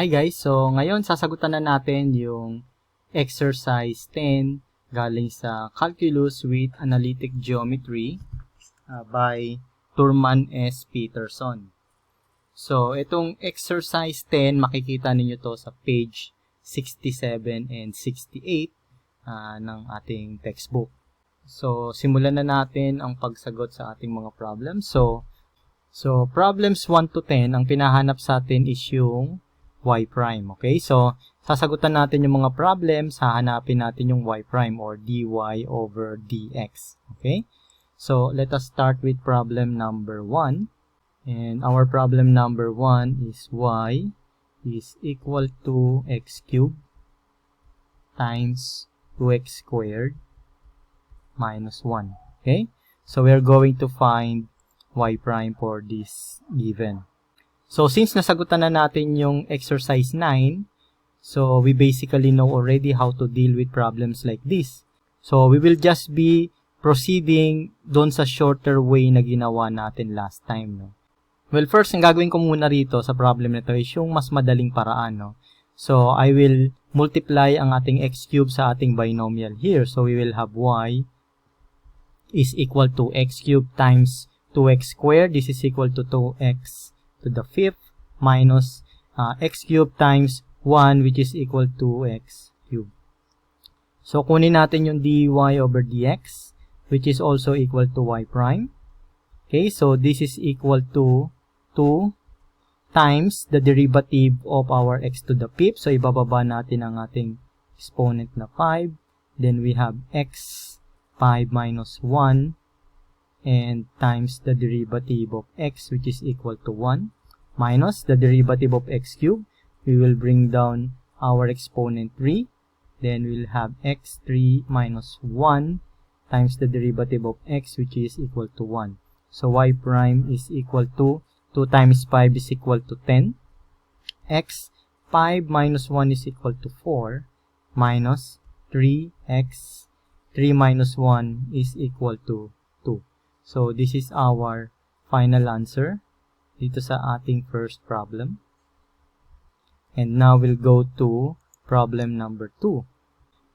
Hi guys, so ngayon sasagutan na natin yung exercise 10 galing sa Calculus with Analytic Geometry by Thurman S. Peterson. So itong exercise 10, makikita ninyo to sa page 67 and 68 ng ating textbook. So simulan na natin ang pagsagot sa ating mga problems. So problems 1 to 10, ang pinahanap sa atin is yung y prime. Okay, so sasagutan natin yung mga problems, hahanapin natin yung y prime or dy over dx. Okay, so let us start with problem number 1. And our problem number 1 is y is equal to x cubed times 2x squared minus 1. Okay, so we are going to find y prime for this given. So, since nasagutan na natin yung exercise 9, so we basically know already how to deal with problems like this. So, we will just be proceeding doon sa shorter way na ginawa natin last time. No? Well, first, ang gagawin ko muna rito sa problem na ito is yung mas madaling paraan. No? So, I will multiply ang ating x cubed sa ating binomial here. So, we will have y is equal to x cubed times 2x squared. This is equal to 2x to the fifth minus x cubed times 1 which is equal to x cubed. So, kunin natin yung dy over dx which is also equal to y prime. Okay, so this is equal to 2 times the derivative of our x to the fifth. So, ibababa natin ang ating exponent na 5. Then, we have x 5 minus 1 and times the derivative of x which is equal to 1 minus the derivative of x cubed. We will bring down our exponent 3. Then we'll have x 3 minus 1 times the derivative of x which is equal to 1. So y prime is equal to 2 times 5 is equal to 10. X 5 minus 1 is equal to 4 minus 3x 3 minus 1 is equal to 2. So, this is our final answer dito sa ating first problem. And now, we'll go to problem number 2.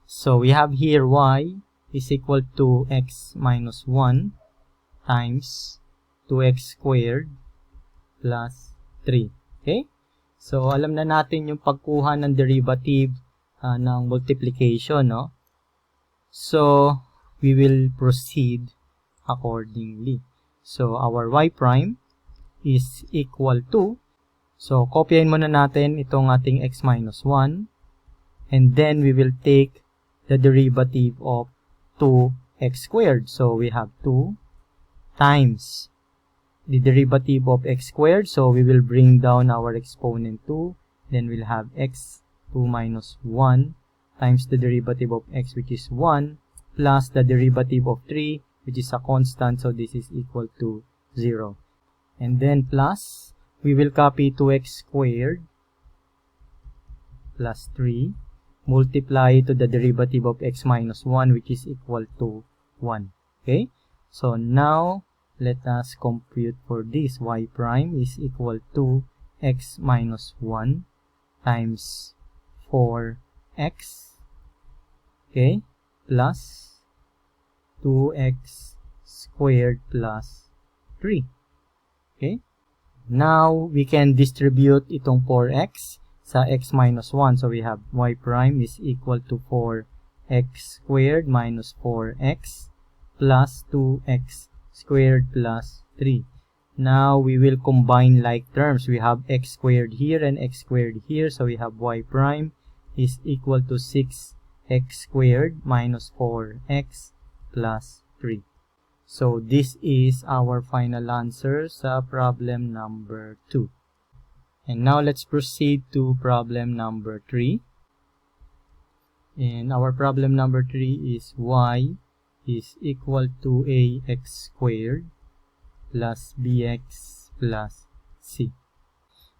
So, we have here y is equal to x minus 1 times 2x squared plus 3. Okay? So, alam na natin yung pagkuha ng derivative ng multiplication, no? So, we will proceed accordingly. So, our y prime is equal to, so, kopyahin muna natin itong ating x minus 1, and then we will take the derivative of 2x squared. So, we have 2 times the derivative of x squared. So, we will bring down our exponent 2, then we'll have x 2 minus 1 times the derivative of x which is 1 plus the derivative of 3 which is a constant, so this is equal to 0. And then plus, we will copy 2x squared plus 3, multiply to the derivative of x minus 1 which is equal to 1. Okay? So now, let us compute for this. Y prime is equal to x minus 1 times 4x, okay, plus 2x squared plus 3. Okay? Now, we can distribute itong 4x sa x minus 1. So, we have y prime is equal to 4x squared minus 4x plus 2x squared plus 3. Now, we will combine like terms. We have x squared here and x squared here. So, we have y prime is equal to 6x squared minus 4x plus 3. So, this is our final answer sa problem number 2. And now, let's proceed to problem number 3. And our problem number 3 is y is equal to ax squared plus bx plus c.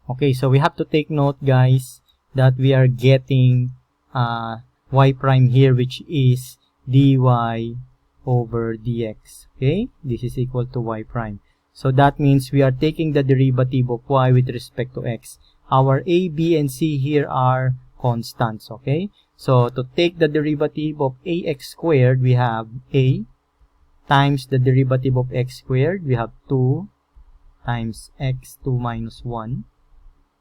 Okay, so we have to take note, guys, that we are getting y prime here which is dy over dx. Okay, this is equal to y prime. So that means we are taking the derivative of y with respect to x. our a, b, and c here are constants, okay? So, to take the derivative of ax squared, we have a times the derivative of x squared, we have 2 times x2 minus 1,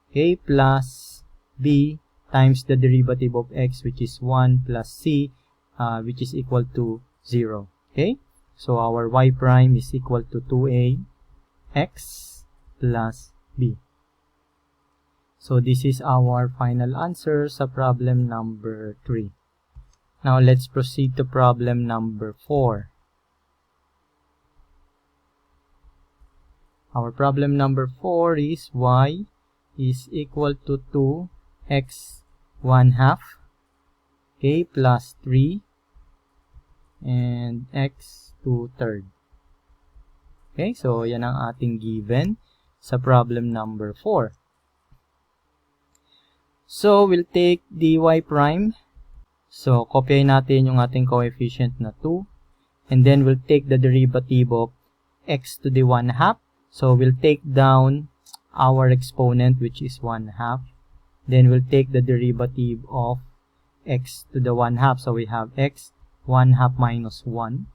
okay, plus b times the derivative of x, which is 1, plus c, which is equal to 0, okay? So, our y prime is equal to 2a x plus b. So, this is our final answer sa problem number 3. Now, let's proceed to problem number 4. Our problem number 4 is y is equal to 2x 1/2, okay, plus 3, and x 2/3. Okay, so yan ang ating given sa problem number 4. So, we'll take dy prime. So, kopyahin natin yung ating coefficient na 2. And then, we'll take the derivative of x to the 1/2. So, we'll take down our exponent, which is 1/2. Then, we'll take the derivative of x to the 1/2. So, we have x 1/2 minus 1.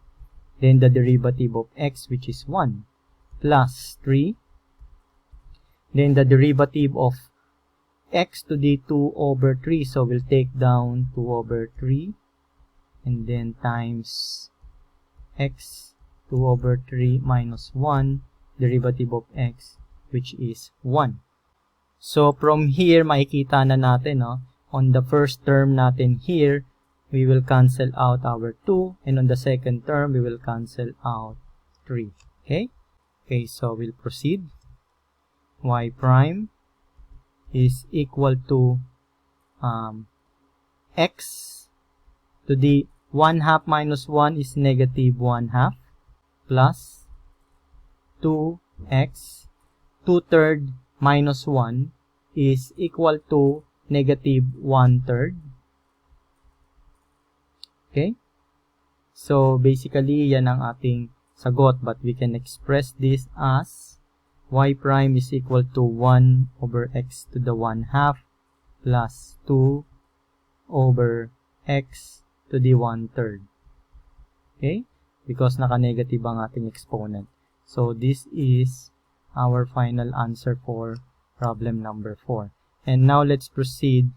Then, the derivative of x, which is 1, plus 3. Then, the derivative of x to the 2 over 3. So, we'll take down 2 over 3. And then, times x 2 over 3 minus 1. Derivative of x, which is 1. So, from here, makikita na natin, no? On the first term natin here, we will cancel out our 2. And on the second term, we will cancel out 3. Okay? Okay, so we'll proceed. Y prime is equal to x to the 1/2 minus 1 is negative 1/2 plus 2x 2/3 minus 1 is equal to negative 1/3. Okay? So, basically, yan ang ating sagot. But we can express this as y prime is equal to 1 over x to the 1/2 plus 2 over x to the 1/3. Okay? Because naka-negative ang ating exponent. So, this is our final answer for problem number 4. And now, let's proceed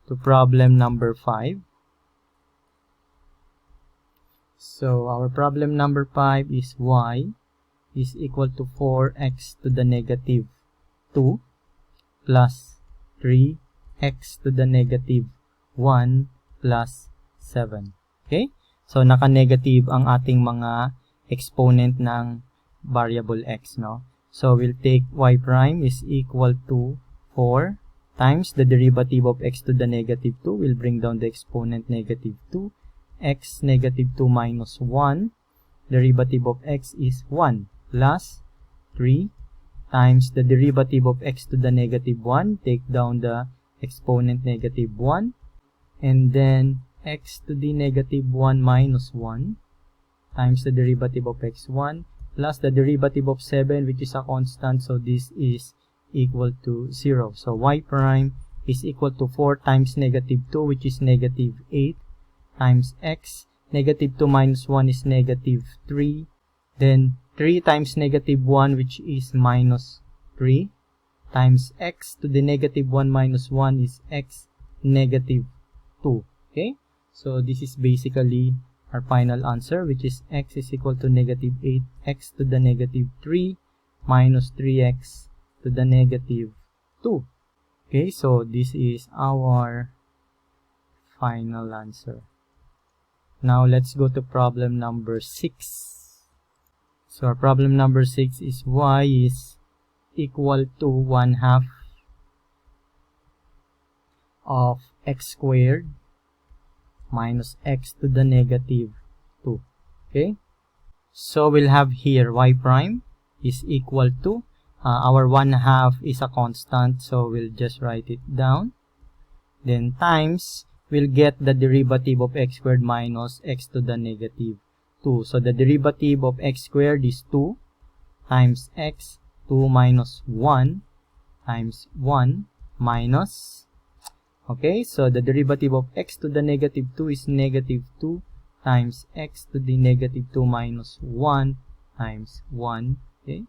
to problem number 5. So, our problem number 5 is y is equal to 4x to the negative 2 plus 3x to the negative 1 plus 7. Okay? So, naka-negative ang ating mga exponent ng variable x, no? So, we'll take y prime is equal to 4 times the derivative of x to the negative 2. We'll bring down the exponent negative 2. X negative 2 minus 1. Derivative of x is 1 plus 3 times the derivative of x to the negative 1. Take down the exponent negative 1. And then x to the negative 1 minus 1 times the derivative of x1 plus the derivative of 7, which is a constant. So, this is equal to 0. So, y prime is equal to 4 times negative 2, which is negative 8, times x. Negative 2 minus 1 is negative 3. Then, 3 times negative 1, which is minus 3, times x to the negative 1 minus 1 is x negative 2. Okay? So, this is basically our final answer, which is x is equal to negative 8x to the negative 3 minus 3x to the negative 2. Okay, so this is our final answer. Now, let's go to problem number 6. So, our problem number 6 is y is equal to 1/2 of x squared minus x to the negative 2. Okay? So, we'll have here y prime is equal to, our 1/2 is a constant, so we'll just write it down. Then, times, we'll get the derivative of x squared minus x to the negative 2. So, the derivative of x squared is 2 times x, 2 minus 1 times 1 minus, okay, so the derivative of x to the negative 2 is negative 2 times x to the negative 2 minus 1 times 1, okay.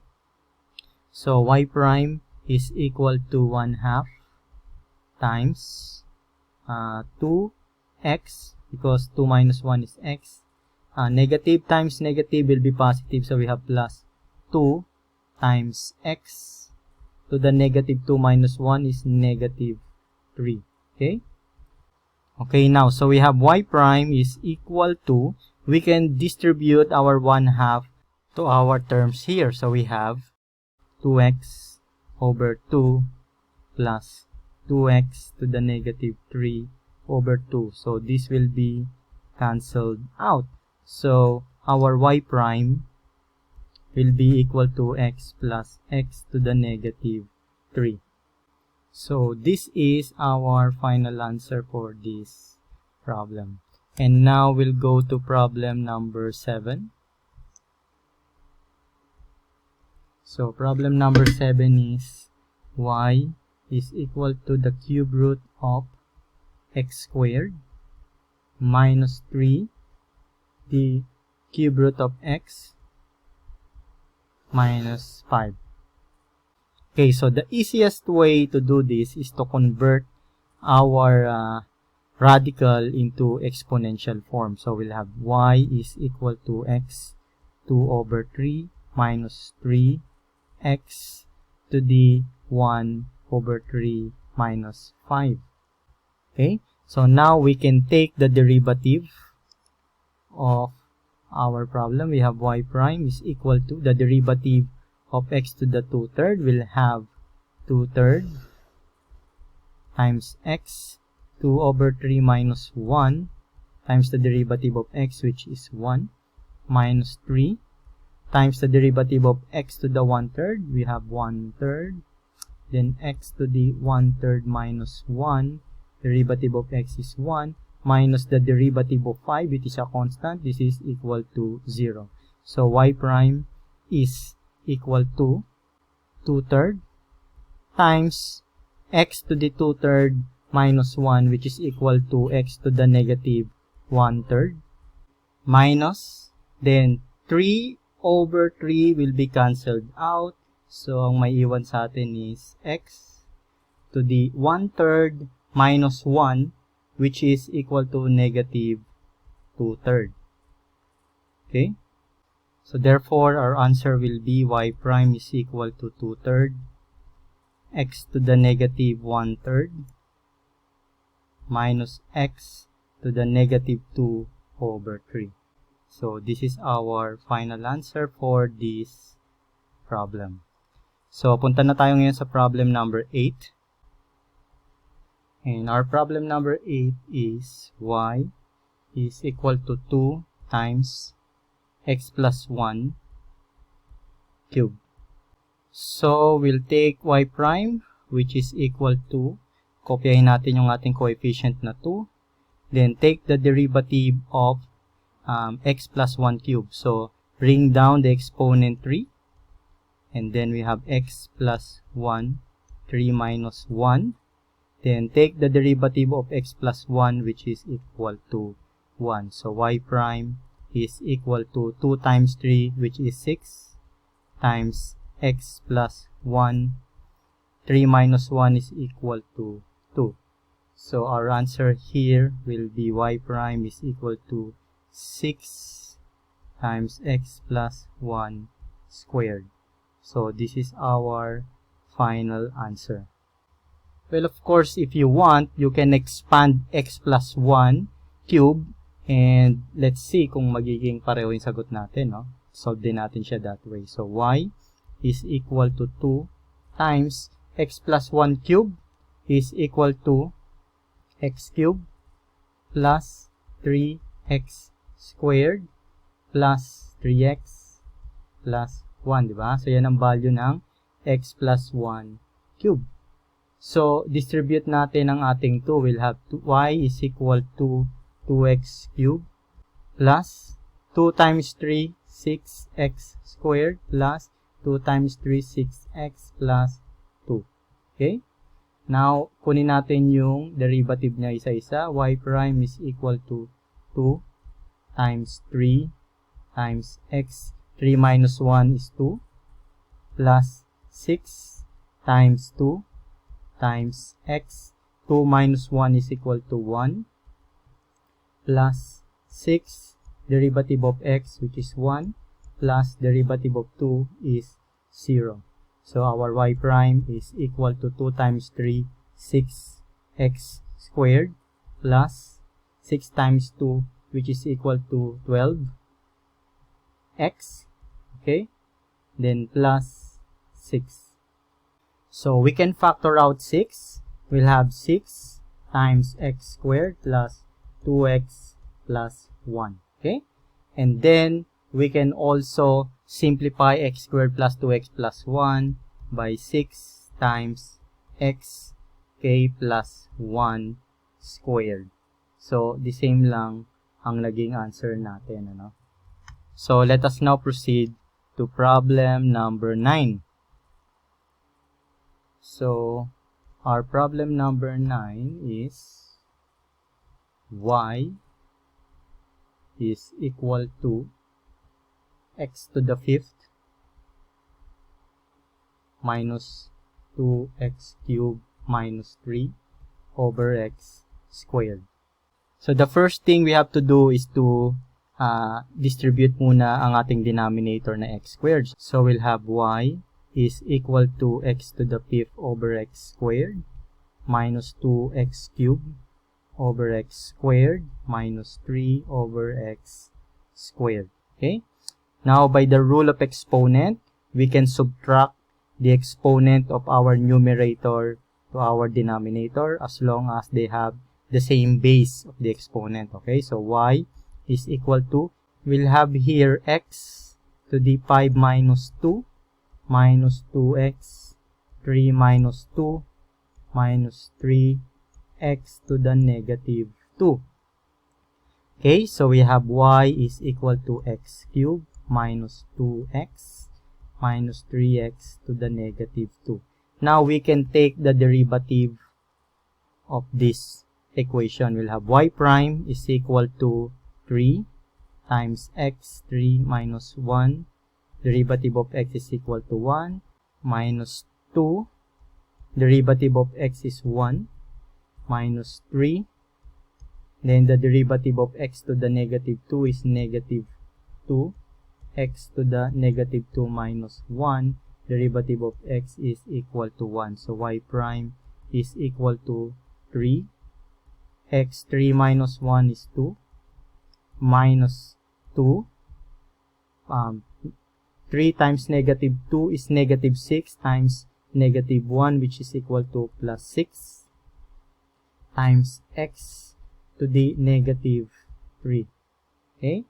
So y prime is equal to 1/2 times 2x, because 2 minus 1 is x. Negative times negative will be positive, so we have plus 2 times x to the negative 2 minus 1 is negative 3. Okay? Okay, now, so we have y prime is equal to, we can distribute our 1/2 to our terms here. So we have 2x over 2 plus 2x to the negative 3 over 2. So this will be cancelled out. So our y prime will be equal to x plus x to the negative 3. So this is our final answer for this problem. And now we'll go to problem number 7. So problem number 7 is y is equal to the cube root of x squared minus 3 the cube root of x minus 5. Okay, so the easiest way to do this is to convert our radical into exponential form. So we'll have y is equal to x 2 over 3 minus 3x to the 1 over 3 minus 5. Okay, so now we can take the derivative of our problem. We have y prime is equal to the derivative of x to the 2/3. We'll have 2/3 times x 2 over 3 minus 1 times the derivative of x, which is 1, minus 3 times the derivative of x to the 1/3. We have 1/3. Then x to the 1/3 minus 1. Derivative of x is 1. Minus the derivative of 5, it is a constant. This is equal to 0. So y prime is equal to 2/3 times x to the 2/3 minus 1, which is equal to x to the negative 1/3, minus, then 3 over 3 will be cancelled out. So ang may iwan sa atin is x to the 1/3 minus 1, which is equal to negative 2/3. Okay? So therefore, our answer will be y prime is equal to 2/3 x to the negative 1/3 minus x to the negative 2 over 3. So this is our final answer for this problem. So punta na tayo ngayon sa problem number 8. And our problem number 8 is y is equal to 2 times x plus 1 cube. So we'll take y prime, which is equal to, kopyahin natin yung ating coefficient na 2. Then take the derivative of x plus 1 cube. So bring down the exponent 3. And then we have x plus 1, 3 minus 1. Then take the derivative of x plus 1, which is equal to 1. So y prime is equal to 2 times 3, which is 6, times x plus 1. 3 minus 1 is equal to 2. So our answer here will be y prime is equal to 6 times x plus 1 squared. So this is our final answer. Well, of course, if you want, you can expand x plus 1 cube, and let's see kung magiging pareho yung sagot natin, no? Solve din natin siya that way. So y is equal to 2 times x plus 1 cube is equal to x cube plus 3x squared plus 3x plus 1, di ba? So yan ang value ng x plus 1 cube. So distribute natin ang ating 2. We'll have y is equal to 2x cube plus 2 times 3, 6x squared plus 2 times 3, 6x plus 2. Okay? Now, kunin natin yung derivative niya isa-isa. Y prime is equal to 2 times 3 times x. 3 minus 1 is 2 plus 6 times 2 times x. 2 minus 1 is equal to 1 plus 6 derivative of x, which is 1, plus derivative of 2 is 0. So our y prime is equal to 2 times 3, 6x squared, plus 6 times 2, which is equal to 12x, okay, then plus 6. So we can factor out 6. We'll have 6 times x squared plus 2x plus 1, okay? And then we can also simplify x squared plus 2x plus 1 by 6 times x k plus 1 squared. So, the same lang ang naging answer natin, ano? So, let us now proceed to problem number 9. So, our problem number 9 is y is equal to x to the 5th minus 2x cubed minus 3 over x squared. So, the first thing we have to do is to distribute muna ang ating denominator na x squared. So, we'll have y is equal to x to the 5th over x squared minus 2x cubed over x squared minus 3 over x squared. Okay? Now, by the rule of exponent, we can subtract the exponent of our numerator to our denominator as long as they have the same base of the exponent. Okay? So, y is equal to, we'll have here x to the 5 minus 2 minus 2x, 3 minus 2 minus 3 x to the negative 2. Okay, so we have y is equal to x cubed minus 2x minus 3x to the negative 2. Now, we can take the derivative of this equation. We'll have y prime is equal to 3 times x, 3 minus 1. Derivative of x is equal to 1 minus 2. Derivative of x is 1 minus 3. Then the derivative of x to the negative 2 is negative 2. X to the negative 2 minus 1. Derivative of x is equal to 1. So y prime is equal to 3. X 3 minus 1 is 2. Minus 2. 3 times negative 2 is negative 6 times negative 1, which is equal to plus 6. Times x to the negative 3. Okay?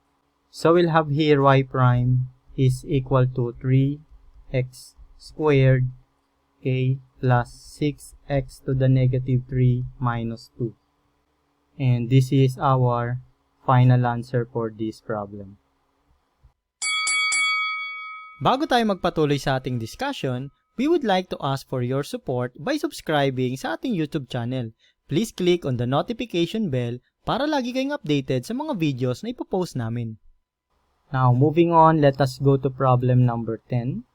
So, we'll have here y prime is equal to 3x squared, okay, plus 6x to the negative 3 minus 2. And this is our final answer for this problem. Bago tayo magpatuloy sa ating discussion, we would like to ask for your support by subscribing sa ating YouTube channel. Please click on the notification bell para lagi kayong updated sa mga videos na ipopost namin. Now, moving on, let us go to problem number 10.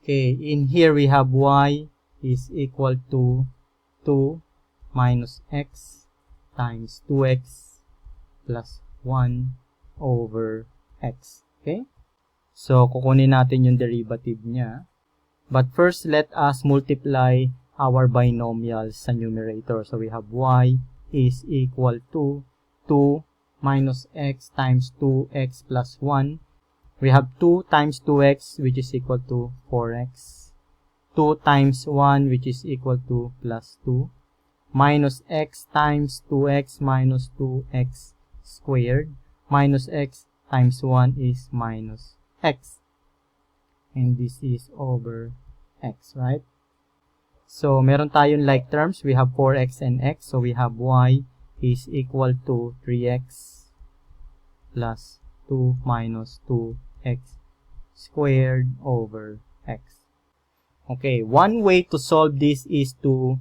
Okay, in here we have y is equal to 2 minus x times 2x plus 1 over x. Okay? So, kukunin natin yung derivative niya. But first, let us multiply our binomials sa numerator. So, we have y is equal to 2 minus x times 2x plus 1. We have 2 times 2x, which is equal to 4x. 2 times 1, which is equal to plus 2. Minus x times 2x minus 2x squared. Minus x times 1 is minus x. And this is over x, right? So, meron tayong like terms. We have 4x and x. So, we have y is equal to 3x plus 2 minus 2x squared over x. Okay, one way to solve this is to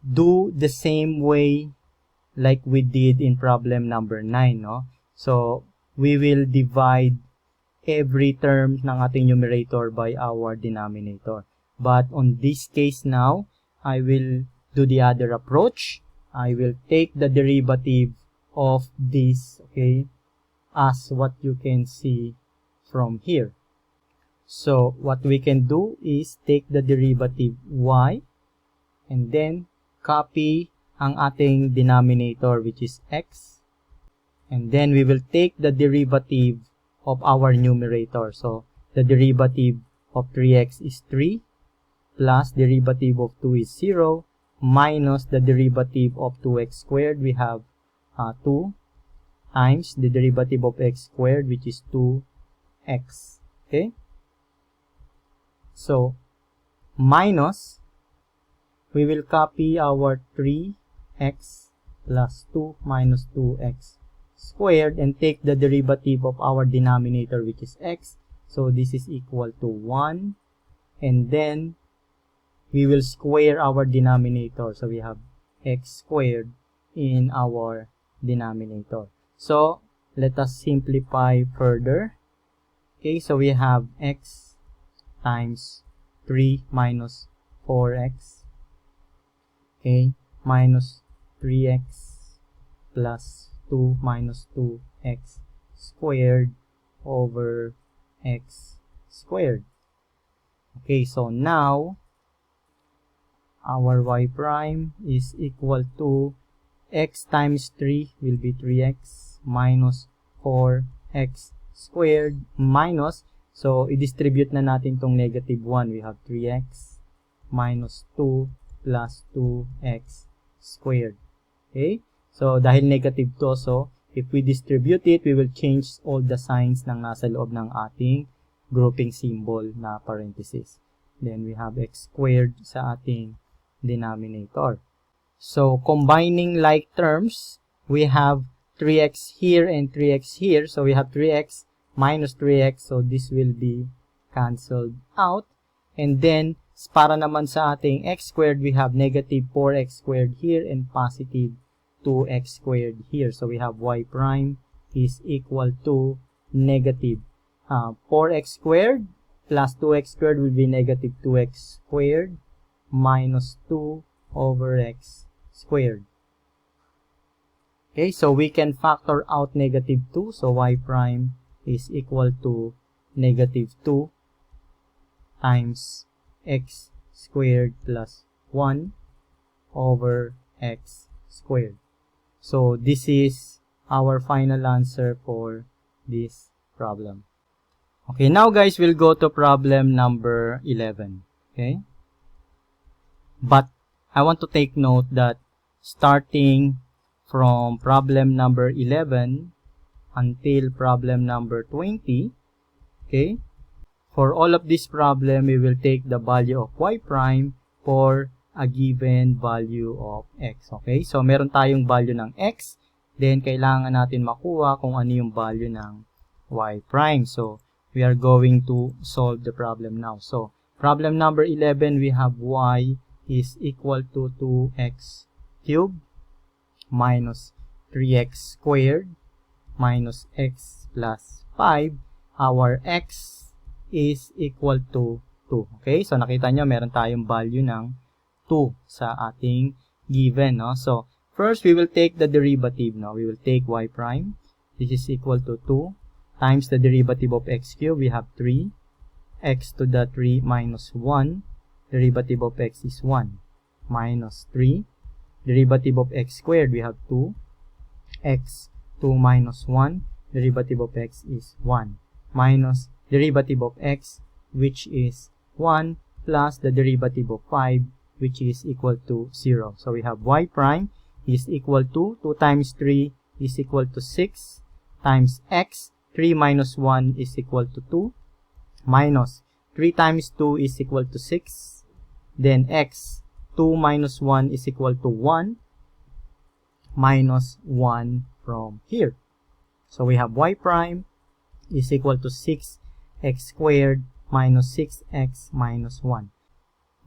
do the same way like we did in problem number 9, no? So, we will divide every term ng ating numerator by our denominator. But on this case now, I will do the other approach. I will take the derivative of this, okay, as what you can see from here. So, what we can do is take the derivative y and then copy ang ating denominator which is x. And then we will take the derivative of our numerator. So, the derivative of 3x is 3 plus derivative of 2 is 0 minus the derivative of 2x squared. We have 2 times the derivative of x squared which is 2x. Okay? So, minus, we will copy our 3x plus 2 minus 2x squared and take the derivative of our denominator which is x. So, this is equal to 1. And then, we will square our denominator. So, we have x squared in our denominator. So, let us simplify further. Okay, so we have x times 3 minus 4x. Okay, minus 3x plus 2 minus 2x squared over x squared. Okay, so now, our y prime is equal to x times 3 will be 3x minus 4x squared minus, so i-distribute na natin tong negative 1. We have 3x minus 2 plus 2x squared. Okay? So, dahil negative to, so if we distribute it, we will change all the signs ng nasa loob ng ating grouping symbol na parenthesis. Then, we have x squared sa ating denominator. So, combining like terms, we have 3x here and 3x here. So, we have 3x minus 3x. So, this will be cancelled out. And then, para naman sa ating x squared, we have negative 4x squared here and positive 2x squared here. So, we have y prime is equal to negative 4x squared plus 2x squared will be negative 2x squared minus 2 over x squared. Okay, so we can factor out negative 2. So, y prime is equal to negative 2 times x squared plus 1 over x squared. So, this is our final answer for this problem. Okay, now guys, we'll go to problem number 11. Okay? But I want to take note that starting from problem number 11 until problem number 20, okay, for all of this problem, we will take the value of y prime for a given value of x. Okay, so meron tayong value ng x, then kailangan natin makuha kung ano yung value ng y prime. So, we are going to solve the problem now. So, problem number 11, we have y is equal to 2x cubed minus 3x squared minus x plus 5. Our x is equal to 2. Okay? So, nakita nyo, meron tayong value ng 2 sa ating given. No? So, first, we will take the derivative. No? We will take y prime. This is equal to 2 times the derivative of x cubed. We have 3. X to the 3 minus 1. Derivative of x is 1. Minus 3. Derivative of x squared, we have 2. X 2 minus 1. Derivative of x is 1. Minus derivative of x, which is 1, plus the derivative of 5, which is equal to 0. So, we have y prime is equal to 2 times 3 is equal to 6 times x. 3 minus 1 is equal to 2. Minus 3 times 2 is equal to 6. Then x, 2 minus 1 is equal to 1. Minus 1 from here. So, we have y prime is equal to 6 x squared minus 6x minus 1.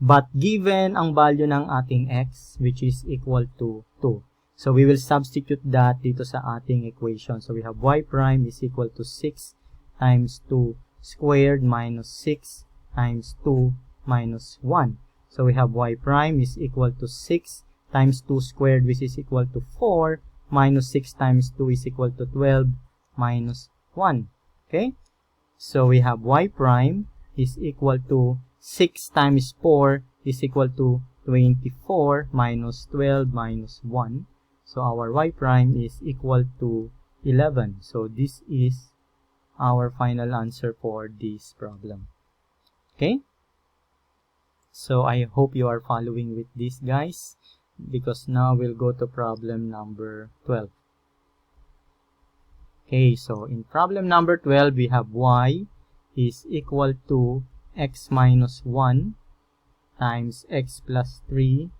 But given ang value ng ating x, which is equal to 2, so we will substitute that dito sa ating equation. So we have y prime is equal to 6 times 2 squared minus 6 times 2 minus 1. So we have y prime is equal to 6 times 2 squared, which is equal to 4, minus 6 times 2 is equal to 12 minus 1. Okay? So we have y prime is equal to 6 times 4 is equal to 24 minus 12 minus 1. So our y prime is equal to 11. So this is our final answer for this problem. Okay? So I hope you are following with this, guys, because now we'll go to problem number 12. Okay, so in problem number 12, we have y is equal to x minus 1 times x plus 3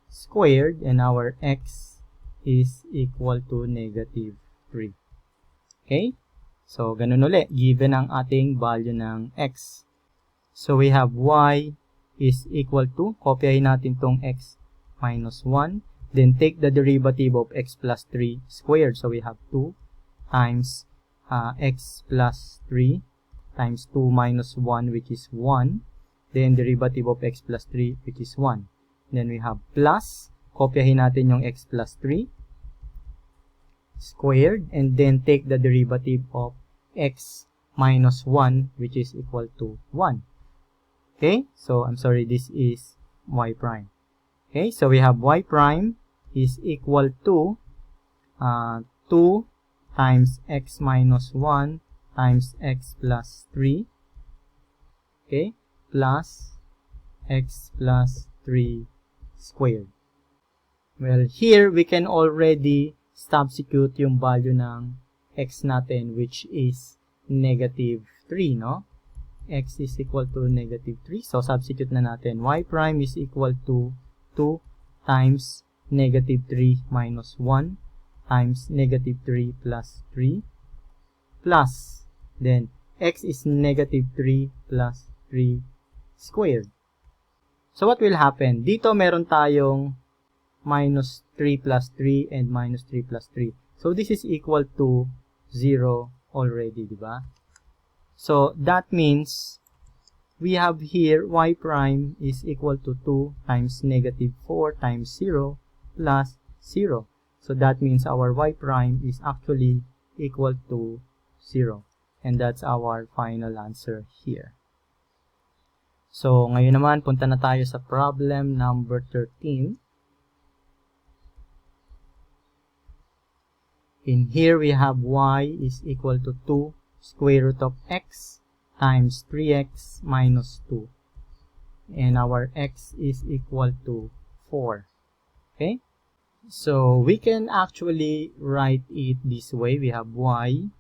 squared, and our x is equal to negative 3. Okay? So, ganun ulit. Given ang ating value ng x. So, we have y is equal to, kopyahin natin tong x minus 1. Then, take the derivative of x plus 3 squared. So, we have 2 times x plus 3 times 2 minus 1, which is 1. Then, derivative of x plus 3, which is 1. Then, we have plus. Kopyahin natin yung x plus 3 squared. And then, take the derivative of x minus 1, which is equal to 1. Okay? So, I'm sorry, this is y prime. Okay? So, we have y prime is equal to 2 times x minus 1 times x plus 3, okay, plus x plus 3 squared. Well, here we can already substitute yung value ng x natin, which is negative 3, no? X is equal to negative 3. So, substitute na natin. Y prime is equal to 2 times negative 3 minus 1 times negative 3 plus 3 plus, then x is negative 3 plus 3 squared. So what will happen? Dito meron tayong minus 3 plus 3 and minus 3 plus 3. So this is equal to 0 already, di ba? So that means we have here y prime is equal to 2 times negative 4 times 0 plus 0. So that means our y prime is actually equal to 0. And that's our final answer here. So, ngayon naman, punta na tayo sa problem number 13. In here, we have y is equal to 2 square root of x times 3x minus 2. And our x is equal to 4. Okay? So, we can actually write it this way. We have y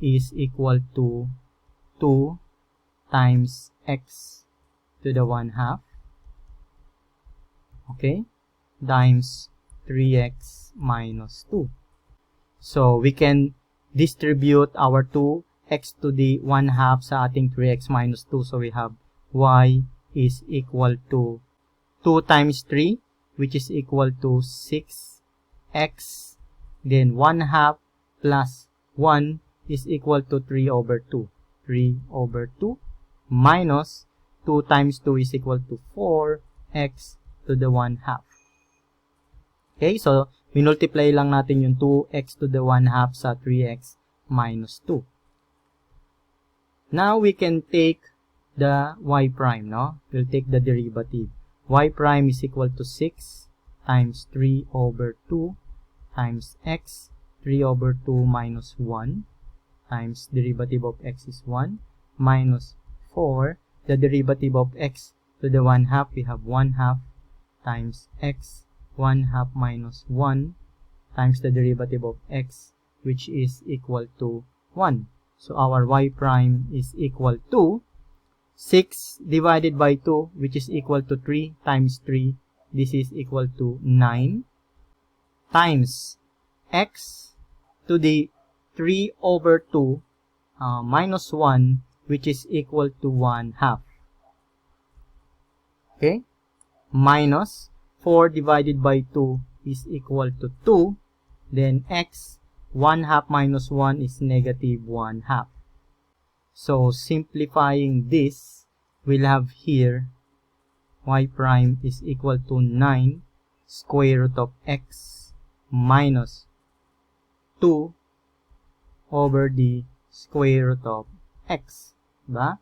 is equal to 2 times x to the 1/2, okay, times 3x minus 2. So, we can distribute our 2x to the 1/2 sa ating 3x minus 2. So, we have y is equal to 2 times 3, which is equal to 6x, then 1/2 plus 1 is equal to 3 over 2. 3 over 2 minus 2 times 2 is equal to 4x to the 1/2. Okay, so minultiply lang natin yung 2x to the 1/2 sa 3x minus 2. Now we can take the y prime, no? We'll take the derivative. Y prime is equal to 6 times 3 over 2 times x, 3 over 2 minus 1 times derivative of x is 1 minus 4. The derivative of x to the 1/2, we have 1/2 times x, 1/2 minus 1 times the derivative of x, which is equal to 1. So our y prime is equal to 6 divided by 2, which is equal to 3 times 3. This is equal to 9 times x to the 3 over 2 minus 1, which is equal to 1/2. Okay? Minus 4 divided by 2 is equal to 2. Then x, 1/2 minus 1 is negative 1/2. So, simplifying this, we'll have here y prime is equal to 9 square root of x minus 2 over the square root of x. Diba?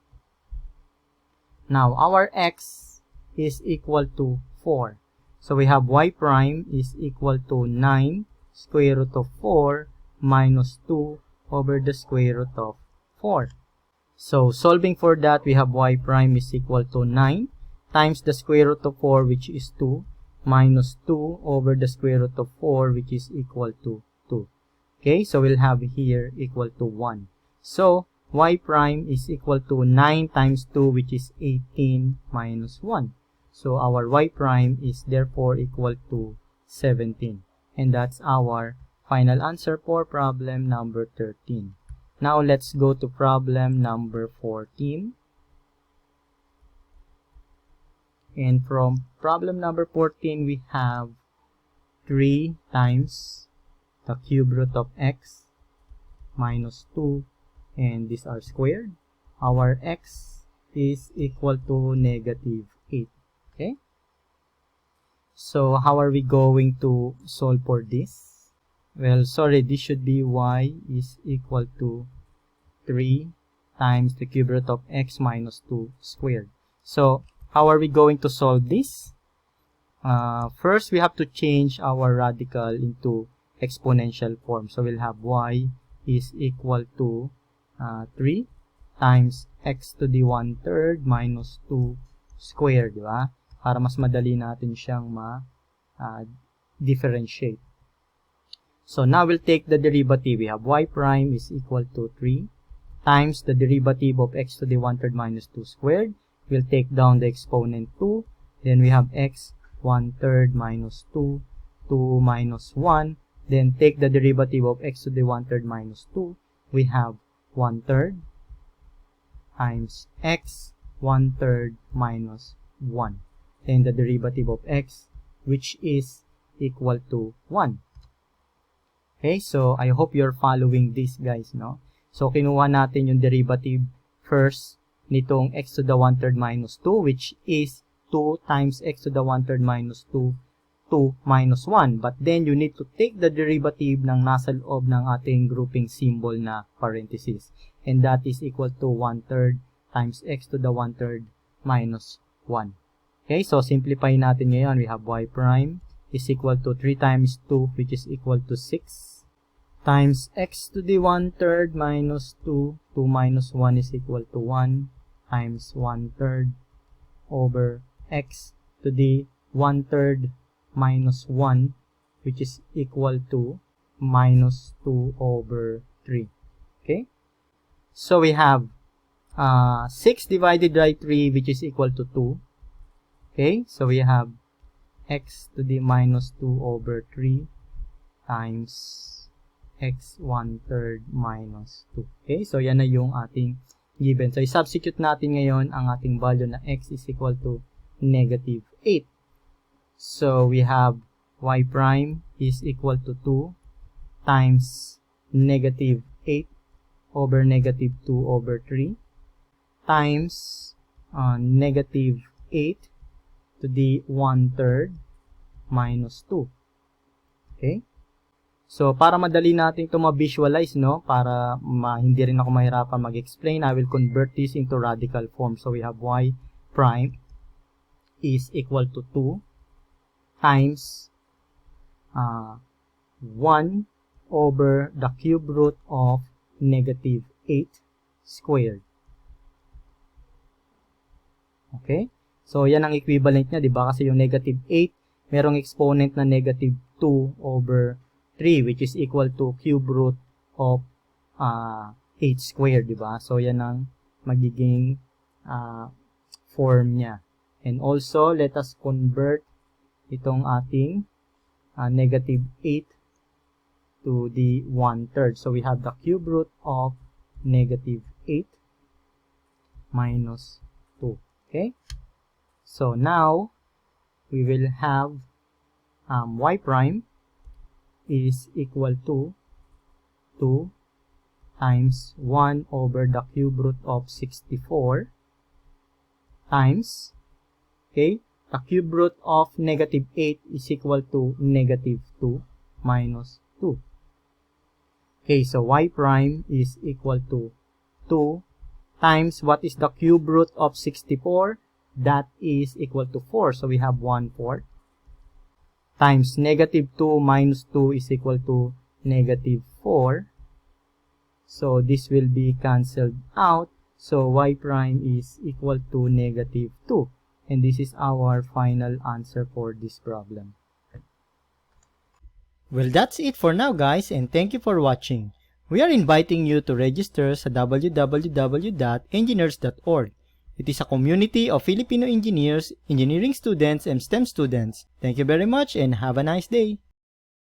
Now, our x is equal to 4. So, we have y prime is equal to 9 square root of 4 minus 2 over the square root of 4. So, solving for that, we have y prime is equal to 9 times the square root of 4, which is 2, minus 2 over the square root of 4, which is equal to 2. Okay, so we'll have here equal to 1. So, y prime is equal to 9 times 2, which is 18 minus 1. So, our y prime is therefore equal to 17. And that's our final answer for problem number 13. Now, let's go to problem number 14. And from problem number 14, we have 3 times the cube root of x minus 2, and these are squared. Our x is equal to negative 8. Okay? So, how are we going to solve for this? Well, sorry, this should be y is equal to 3 times the cube root of x minus 2 squared. So, how are we going to solve this? First, we have to change our radical into exponential form. So, we'll have y is equal to 3 times x to the 1/3 minus 2 squared, di ba? Para mas madali natin siyang differentiate. So, now we'll take the derivative. We have y prime is equal to 3 times the derivative of x to the 1/3 minus 2 squared. We'll take down the exponent 2. Then we have x 1/3 minus 2, 2 minus 1. Then take the derivative of x to the 1/3 minus 2. We have 1/3 times x 1/3 minus 1. Then the derivative of x, which is equal to 1. Okay, so I hope you're following this, guys, no? So, kinuha natin yung derivative first nitong x to the 1/3 minus 2, which is 2 times x to the 1/3 minus 2, 2 minus 1. But then, you need to take the derivative ng nasa loob ng ating grouping symbol na parenthesis. And that is equal to 1/3 times x to the 1/3 minus 1. Okay, so simplify natin ngayon. We have y prime is equal to 3 times 2, which is equal to 6, times x to the 1/3 minus 2, 2 minus 1 is equal to 1, times 1/3 over x to the 1/3 minus 1, which is equal to minus 2 over 3. Okay? So, we have 6 divided by 3, which is equal to 2. Okay? So, we have x to the minus 2 over 3 times x 1/3 minus 2. Okay? So, yan na yung ating given. So, i-substitute natin ngayon ang ating value na x is equal to negative 8. So, we have y prime is equal to 2 times negative 8 over negative 2 over 3 times negative 8 to the 1/3 minus 2. Okay? So, para madali natin ito ma-visualize, no? Para hindi rin ako mahirapan mag-explain, I will convert this into radical form. So, we have y prime is equal to 2 times 1 over the cube root of negative 8 squared. Okay? So, yan ang equivalent niya, di ba? Kasi yung negative 8, merong exponent na negative 2 over 3, which is equal to cube root of 8 squared, di ba? So, yan ang magiging form niya. And also, let us convert itong ating negative 8 to the 1/3. So, we have the cube root of negative 8 minus 2. Okay? So now, we will have y prime is equal to 2 times 1 over the cube root of 64 times, okay, the cube root of negative 8 is equal to negative 2 minus 2. Okay, so y prime is equal to 2 times what is the cube root of 64? That is equal to 4. So we have 1/4 times negative 2 minus 2 is equal to negative 4. So this will be cancelled out. So y prime is equal to negative 2. And this is our final answer for this problem. Well, that's it for now, guys, and thank you for watching. We are inviting you to register sa www.engineers.org. It is a community of Filipino engineers, engineering students, and STEM students. Thank you very much and have a nice day.